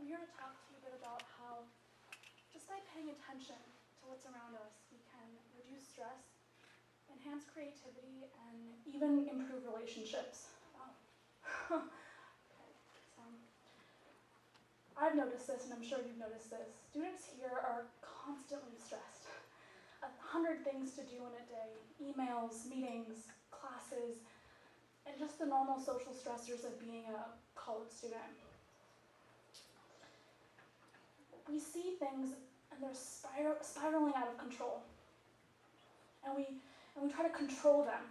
I'm here to talk to you a bit about how, just by paying attention to what's around us, we can reduce stress, enhance creativity, and even improve relationships. Okay, so I've noticed this, and I'm sure you've noticed this. Students here are constantly stressed. 100 things to do in a day, emails, meetings, classes, and just the normal social stressors of being a college student. We see things and they're spiraling out of control. And we try to control them,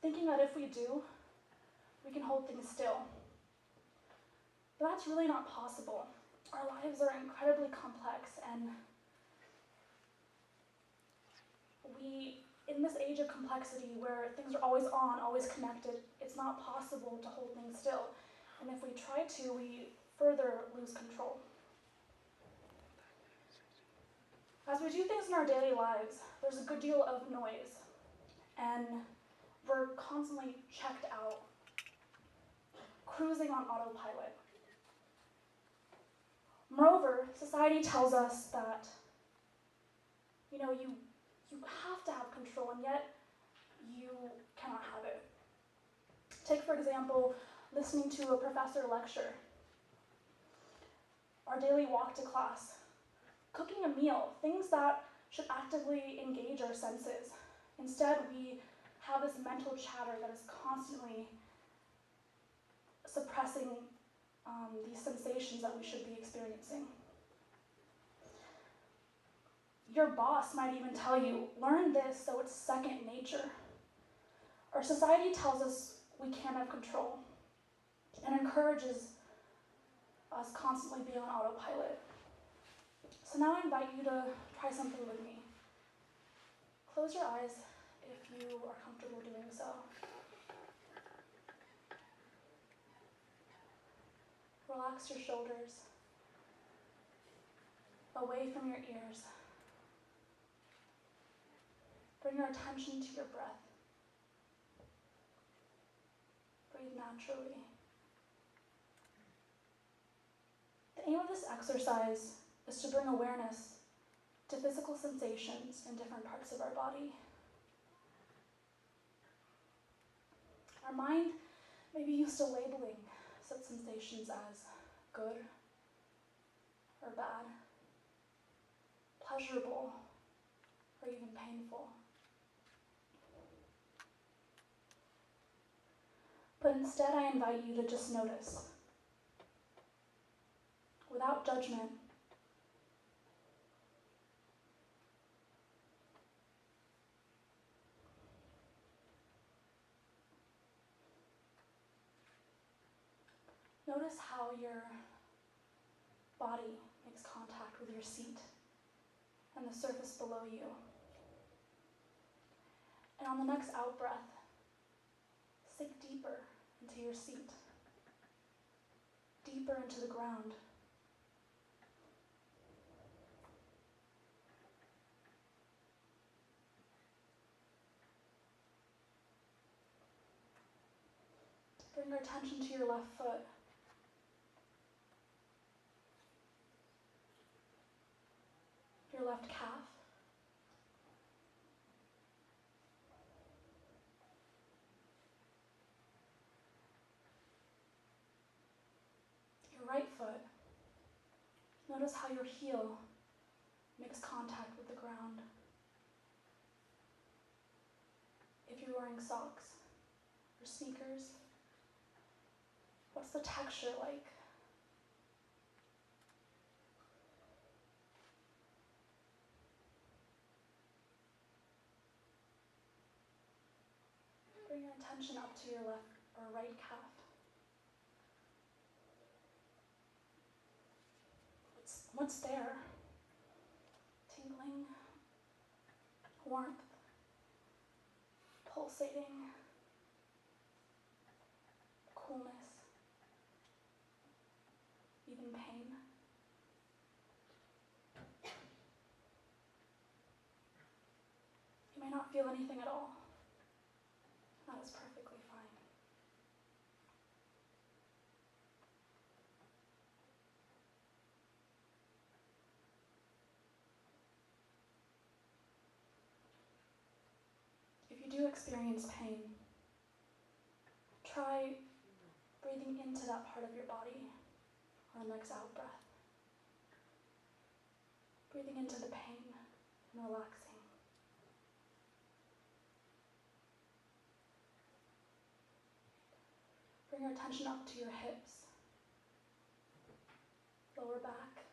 thinking that if we do, we can hold things still. But that's really not possible. Our lives are incredibly complex, and in this age of complexity where things are always on, always connected, it's not possible to hold things still. And if we try to, we further lose control. As we do things in our daily lives, there's a good deal of noise, and we're constantly checked out, cruising on autopilot. Moreover, society tells us that, you have to have control, and yet you cannot have it. Take, for example, listening to a professor lecture, our daily walk to class, cooking a meal, things that should actively engage our senses. Instead, we have this mental chatter that is constantly suppressing these sensations that we should be experiencing. Your boss might even tell you, learn this so it's second nature. Our society tells us we can't have control and encourages us constantly be on autopilot. So now I invite you to try something with me. Close your eyes if you are comfortable doing so. Relax your shoulders away from your ears. Bring your attention to your breath. Breathe naturally. The aim of this exercise is to bring awareness to physical sensations in different parts of our body. Our mind may be used to labeling such sensations as good or bad, pleasurable or even painful. But instead, I invite you to just notice, without judgment. Notice how your body makes contact with your seat and the surface below you. And on the next out-breath, sink deeper into your seat, deeper into the ground. Bring your attention to your left foot. Your left calf. Your right foot. Notice how your heel makes contact with the ground. If you're wearing socks or sneakers, what's the texture like? Bring your attention up to your left or right calf. What's there? Tingling, warmth, pulsating, coolness, even pain. You may not feel anything at all. That is perfectly fine. do experience pain, try breathing into that part of your body on the next out breath. Breathing into the pain and relaxing. Bring your attention up to your hips, lower back,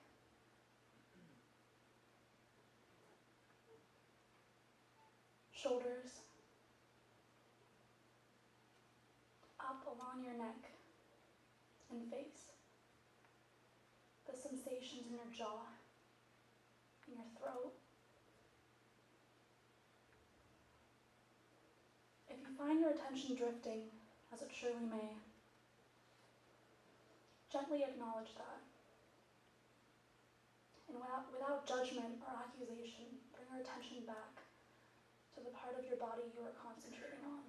shoulders, up along your neck and face. The sensations in your jaw, in your throat. If you find your attention drifting, as it surely may, gently acknowledge that. And without judgment or accusation, bring your attention back to the part of your body you are concentrating on.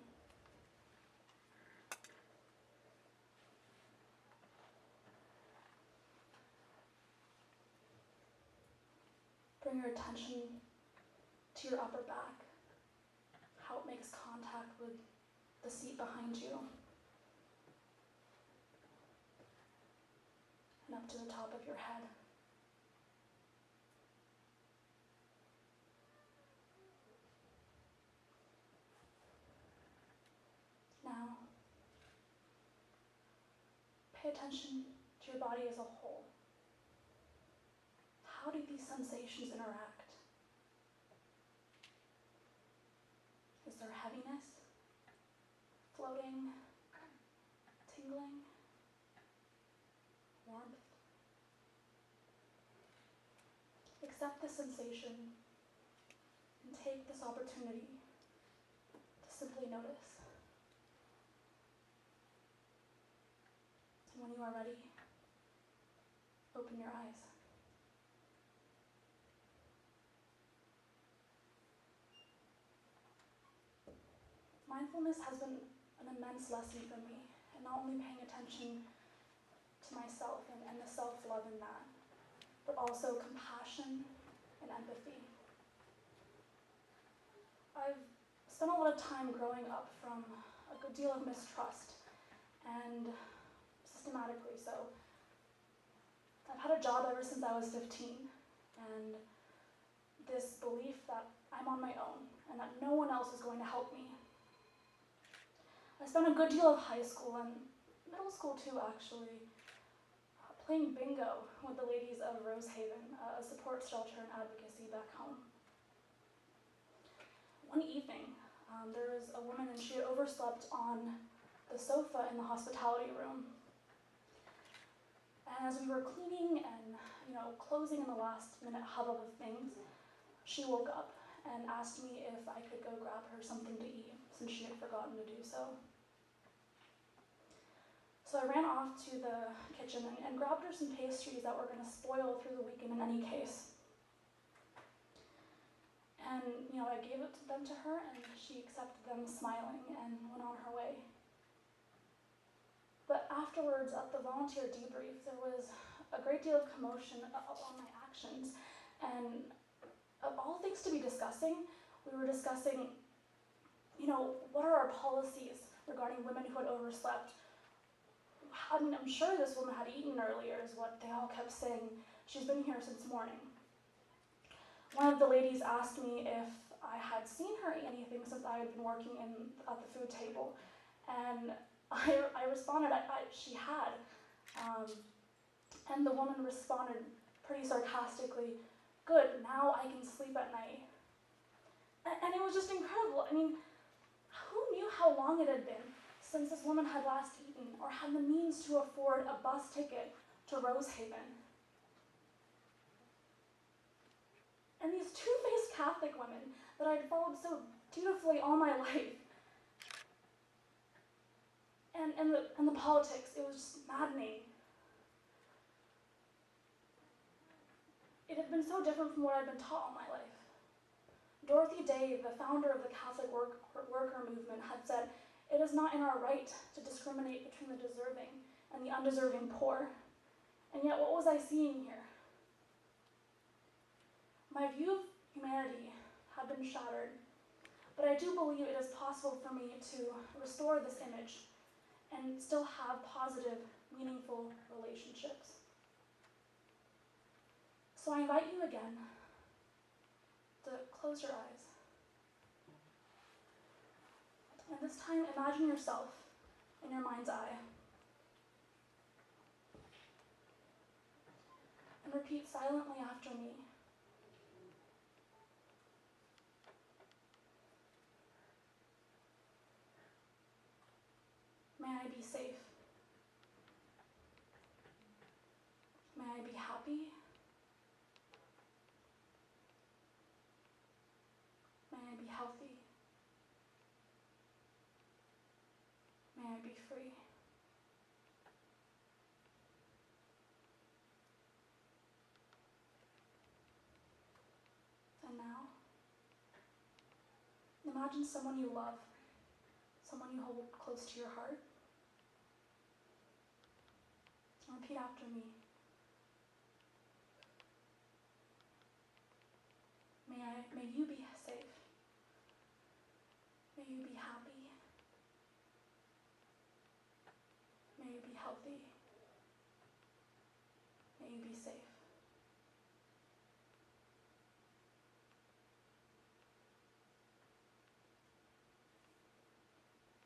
Bring your attention to your upper back, how it makes contact with the seat behind you, and up to the top of your head. Now, pay attention to your body as a whole. How do these sensations interact? Is there heaviness, floating, tingling, warmth? Accept the sensation and take this opportunity to simply notice. And when you are ready, open your eyes. Mindfulness has been an immense lesson for me, and not only paying attention to myself and the self-love in that, but also compassion and empathy. I've spent a lot of time growing up from a good deal of mistrust, and systematically so. I've had a job ever since I was 15, and this belief that I'm on my own and that no one else is going to help me. I spent a good deal of high school and middle school too, actually, playing bingo with the ladies of Rosehaven, a support shelter and advocacy back home. One evening, there was a woman and she had overslept on the sofa in the hospitality room. And as we were cleaning and closing in the last minute hubbub of things, she woke up and asked me if I could go grab her something to eat, since she had forgotten to do so. So I ran off to the kitchen and grabbed her some pastries that were going to spoil through the weekend in any case. And I gave them to her, and she accepted them smiling and went on her way. But afterwards, at the volunteer debrief, there was a great deal of commotion on my actions. And of all things to be discussing, we were discussing, what are our policies regarding women who had overslept? I mean, I'm sure this woman had eaten earlier, is what they all kept saying. She's been here since morning. One of the ladies asked me if I had seen her eat anything since I had been working at the food table. And I responded, she had. And the woman responded pretty sarcastically, "Good, now I can sleep at night." And it was just incredible. I mean, who knew how long it had been since this woman had last eaten or had the means to afford a bus ticket to Rosehaven? And these two-faced Catholic women that I had followed so dutifully all my life, and the politics, it was just maddening. It had been so different from what I'd been taught all my life. Dorothy Day, the founder of the Catholic worker movement, had said, "It is not in our right to discriminate between the deserving and the undeserving poor." And yet, what was I seeing here? My view of humanity had been shattered but I do believe it is possible for me to restore this image and still have positive, meaningful relationships. So I invite you again to close your eyes. And this time, imagine yourself in your mind's eye. And repeat silently after me. May I be safe. May I be happy. May I be healthy. May I be free. And now, imagine someone you love, someone you hold close to your heart. And repeat after me. May you be safe. May you be happy. May you be healthy. May you be safe.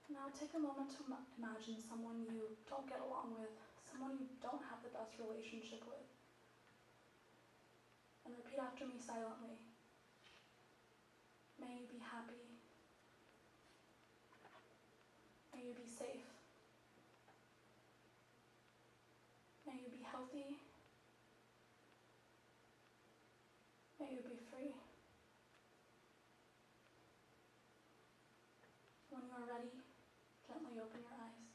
Now take a moment to imagine someone you don't get along with, someone you don't have the best relationship with. And repeat after me silently. May you be happy. May you be safe. May you be healthy. May you be free. When you are ready, gently open your eyes.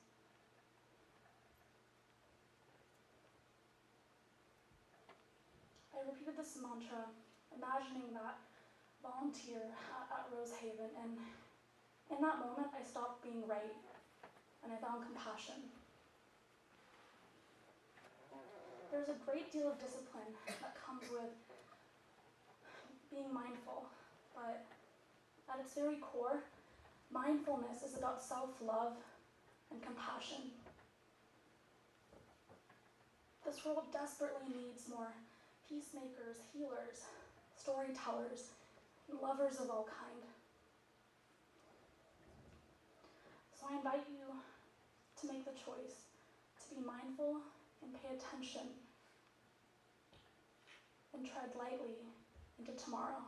I repeated this mantra, imagining that volunteer at Rosehaven, and in that moment I stopped being right and I found compassion. There's a great deal of discipline that comes with being mindful, but at its very core, mindfulness is about self-love and compassion. This world desperately needs more peacemakers, healers, storytellers, and lovers of all kind. So I invite you to make the choice to be mindful and pay attention and tread lightly into tomorrow.